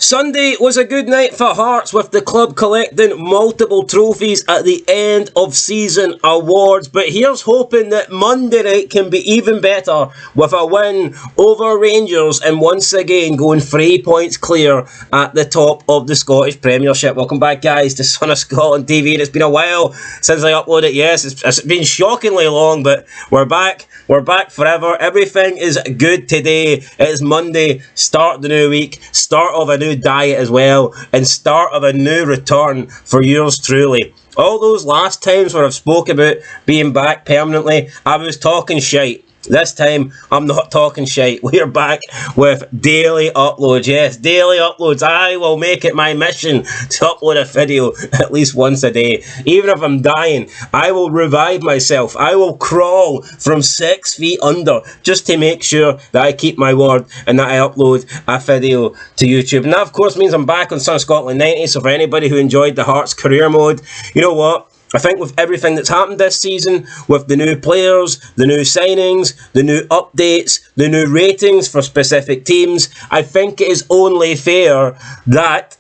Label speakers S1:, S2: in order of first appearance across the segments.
S1: Sunday was a good night for Hearts, with the club collecting multiple trophies at the end of season awards. But here's hoping that Monday night can be even better with a win over Rangers and once again going 3 points clear at the top of the Scottish Premiership. Welcome back, guys, to Son of Scotland TV. It's been a while since I uploaded. Yes, it's been shockingly long, but we're back. We're back forever. Everything is good today. It is Monday, start of the new week, start of a new diet as well, and start of a new return for yours truly. All those last times where I've spoke about being back permanently, I was talking shite. This time, I'm not talking shite. We're back with daily uploads. Yes, daily uploads. I will make it my mission to upload a video at least once a day. Even if I'm dying, I will revive myself. I will crawl from 6 feet under just to make sure that I keep my word and that I upload a video to YouTube. And that, of course, means I'm back on Son of Scotland 90. So for anybody who enjoyed the Hearts career mode, you know what? I think with everything that's happened this season, with the new players, the new signings, the new updates, the new ratings for specific teams, I think it is only fair that,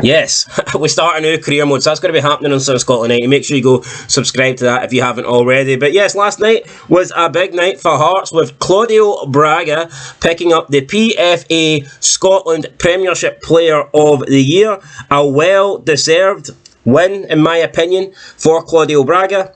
S1: yes, we start a new career mode. So that's going to be happening on Son of Scotland 90. Make sure you go subscribe to that if you haven't already. But yes, last night was a big night for Hearts, with Claudio Braga picking up the PFA Scotland Premiership Player of the Year. A well-deserved win, in my opinion, for Claudio Braga.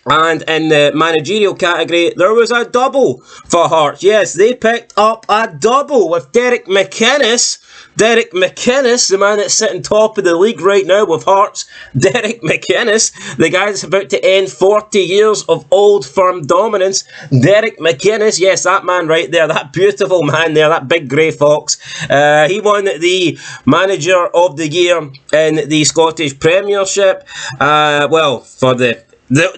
S1: And in the managerial category, there was a double for Hearts. Yes, they picked up a double with Derek McInnes. Derek McInnes, the man that's sitting top of the league right now with Hearts. Derek McInnes, the guy that's about to end 40 years of Old Firm dominance. Derek McInnes, yes, that man right there, that beautiful man there, that big grey fox. He won the Manager of the Year in the Scottish Premiership. Well, for the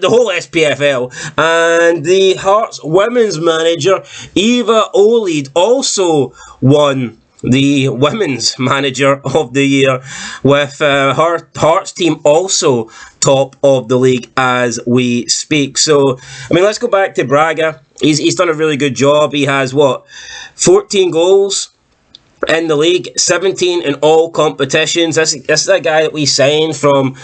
S1: whole SPFL. And the Hearts Women's Manager, Eva Olid, also won the Women's Manager of the Year, with her Hearts team also top of the league as we speak. So, I mean, let's go back to Braga. He's done a really good job. He has, 14 goals in the league, 17 in all competitions. This is a guy that we signed from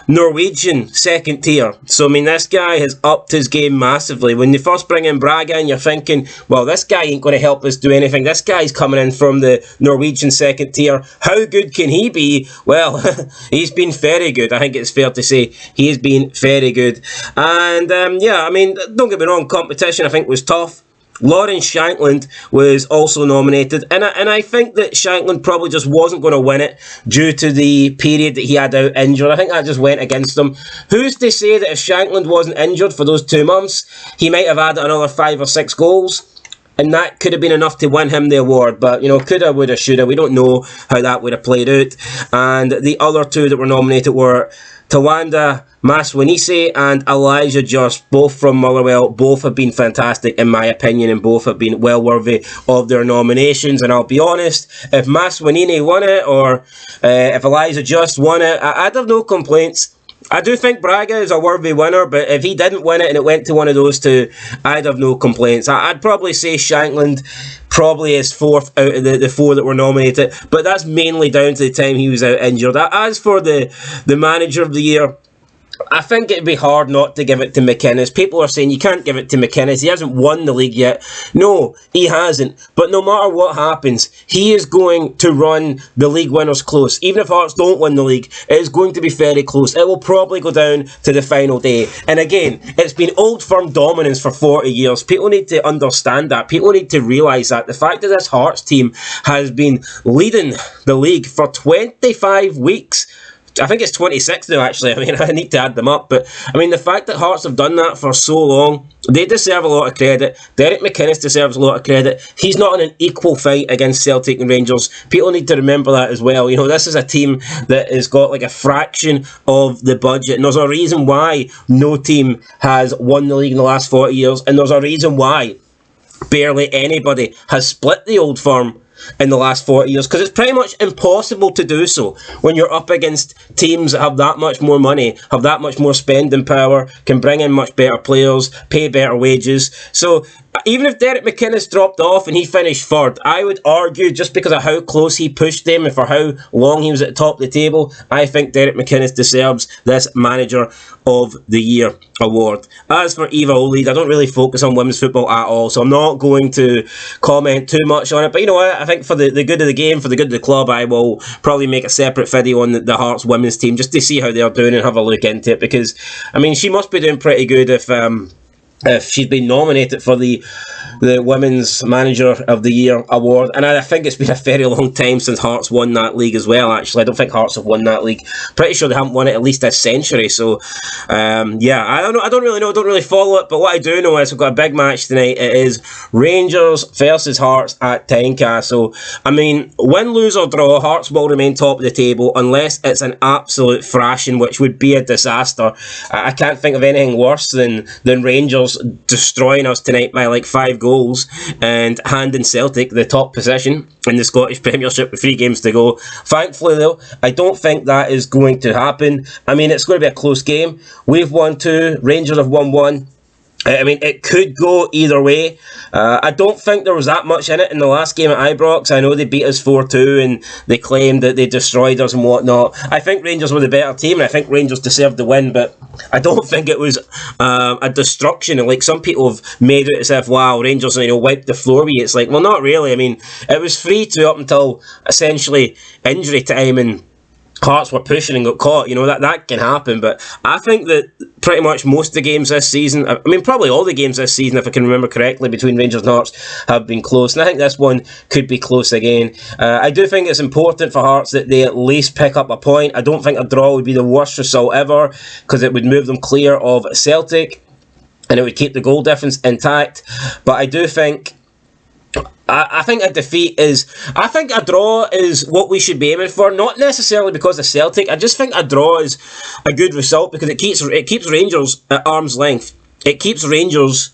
S1: Norwegian second tier. So, I mean, this guy has upped his game massively. When you first bring in Braga and you're thinking, well, this guy ain't going to help us do anything. This guy's coming in from the Norwegian second tier. How good can he be? Well, he's been very good. I think it's fair to say he has been very good. And, yeah, I mean, don't get me wrong, competition I think was tough. Lawrence Shankland was also nominated, and I think that Shankland probably just wasn't going to win it due to the period that he had out injured. I think that just went against him. Who's to say that if Shankland wasn't injured for those 2 months, he might have had another 5 or 6 goals, and that could have been enough to win him the award. But, you know, coulda, woulda, shoulda. We don't know how that would have played out. And the other 2 that were nominated were Tawanda Maswanise and Elijah Just, both from Motherwell. Both have been fantastic in my opinion, and both have been well worthy of their nominations. And I'll be honest, if Maswanine won it, or if Elijah Just won it, I'd have no complaints. I do think Braga is a worthy winner, but if he didn't win it and it went to one of those 2, I'd have no complaints. I'd probably say Shankland probably is 4th out of the 4 that were nominated, but that's mainly down to the time he was out injured. As for the Manager of the Year, I think it'd be hard not to give it to McInnes. People are saying you can't give it to McInnes. He hasn't won the league yet. No, he hasn't. But no matter what happens, he is going to run the league winners close. Even if Hearts don't win the league, it is going to be very close. It will probably go down to the final day. And again, it's been Old Firm dominance for 40 years. People need to understand that. People need to realise that. The fact that this Hearts team has been leading the league for 25 weeks, I think it's 26 now, actually. I mean, I need to add them up. But, I mean, the fact that Hearts have done that for so long, they deserve a lot of credit. Derek McInnes deserves a lot of credit. He's not in an equal fight against Celtic and Rangers. People need to remember that as well. You know, this is a team that has got like a fraction of the budget. And there's a reason why no team has won the league in the last 40 years. And there's a reason why barely anybody has split the Old Firm in the last 40 years, because it's pretty much impossible to do so when you're up against teams that have that much more money, have that much more spending power, can bring in much better players, pay better wages. So even if Derek McInnes dropped off and he finished third, I would argue, just because of how close he pushed them and for how long he was at the top of the table, I think Derek McInnes deserves this Manager of the Year award. As for Eva Olid, I don't really focus on women's football at all, so I'm not going to comment too much on it. But you know what? I think for the good of the game, for the good of the club, I will probably make a separate video on the Hearts women's team just to see how they're doing and have a look into it, because, I mean, she must be doing pretty good if she's been nominated for the Women's Manager of the Year award. And I think it's been a very long time since Hearts won that league as well, actually. I don't think Hearts have won that league. Pretty sure they haven't won it at least a century. So, yeah, I don't know. I don't really know. I don't really follow it. But what I do know is we've got a big match tonight. It is Rangers versus Hearts at Tynecastle. I mean, win, lose or draw, Hearts will remain top of the table unless it's an absolute thrashing, which would be a disaster. I can't think of anything worse than Rangers destroying us tonight by like 5 goals and handing Celtic the top position in the Scottish Premiership with 3 games to go. Thankfully though, I don't think that is going to happen. I mean, it's going to be a close game. We've won 2, Rangers have won 1. I mean, it could go either way. I don't think there was that much in it in the last game at Ibrox. I know they beat us 4-2 and they claimed that they destroyed us and whatnot. I think Rangers were the better team and I think Rangers deserved the win, but I don't think it was a destruction. And like some people have made it as if, wow, Rangers, wiped the floor with you. It's like, well, not really. I mean, it was 3-2 up until essentially injury time and Hearts were pushing and got caught. That can happen, but I think that pretty much most of the games this season, I mean probably all the games this season, if I can remember correctly, between Rangers and Hearts have been close, and I think this one could be close again. I do think it's important for Hearts that they at least pick up a point. I don't think a draw would be the worst result ever, because it would move them clear of Celtic and it would keep the goal difference intact, but I do think I think a draw is what we should be aiming for, not necessarily because of Celtic. I just think a draw is a good result because it keeps Rangers at arm's length. It keeps Rangers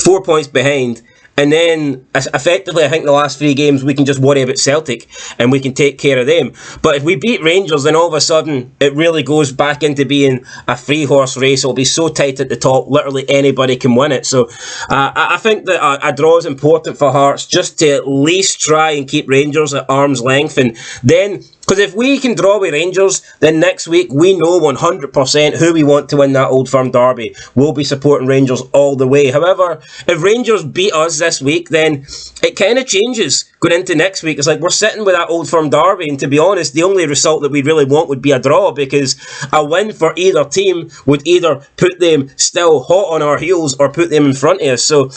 S1: 4 points behind. And then, effectively, I think the last 3 games, we can just worry about Celtic and we can take care of them. But if we beat Rangers, then all of a sudden, it really goes back into being a 3-horse race. It'll be so tight at the top, literally anybody can win it. So, I think that a draw is important for Hearts, just to at least try and keep Rangers at arm's length. And then, because if we can draw with Rangers, then next week we know 100% who we want to win that Old Firm derby. We'll be supporting Rangers all the way. However, if Rangers beat us this week, then it kind of changes going into next week. It's like we're sitting with that Old Firm derby, and to be honest, the only result that we really want would be a draw, because a win for either team would either put them still hot on our heels or put them in front of us. So,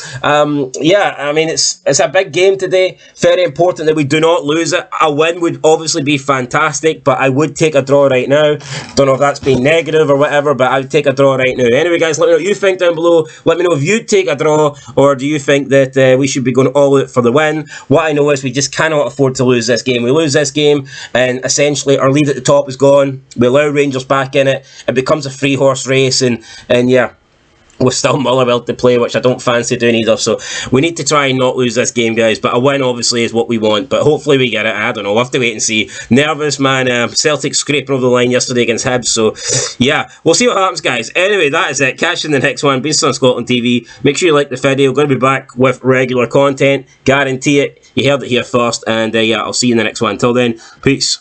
S1: yeah, I mean, it's a big game today. Very important that we do not lose it. A win would obviously be fantastic, but I would take a draw right now. Don't know if that's been negative or whatever, but I would take a draw right now. Anyway, guys, let me know what you think down below. Let me know if you'd take a draw, or do you think that we should be going all out for the win. What I know is we just cannot afford to lose this game. We lose this game, and essentially our lead at the top is gone. We allow Rangers back in it. It becomes a 3-horse race, and yeah, with still Motherwell to play, which I don't fancy doing either. So we need to try and not lose this game, guys. But a win, obviously, is what we want. But hopefully we get it. I don't know. We'll have to wait and see. Nervous, man. Celtic scraping over the line yesterday against Hibs. So, yeah, we'll see what happens, guys. Anyway, that is it. Catch you in the next one. Based on Scotland TV. Make sure you like the video. Going to be back with regular content. Guarantee it. You heard it here first. And, yeah, I'll see you in the next one. Until then, peace.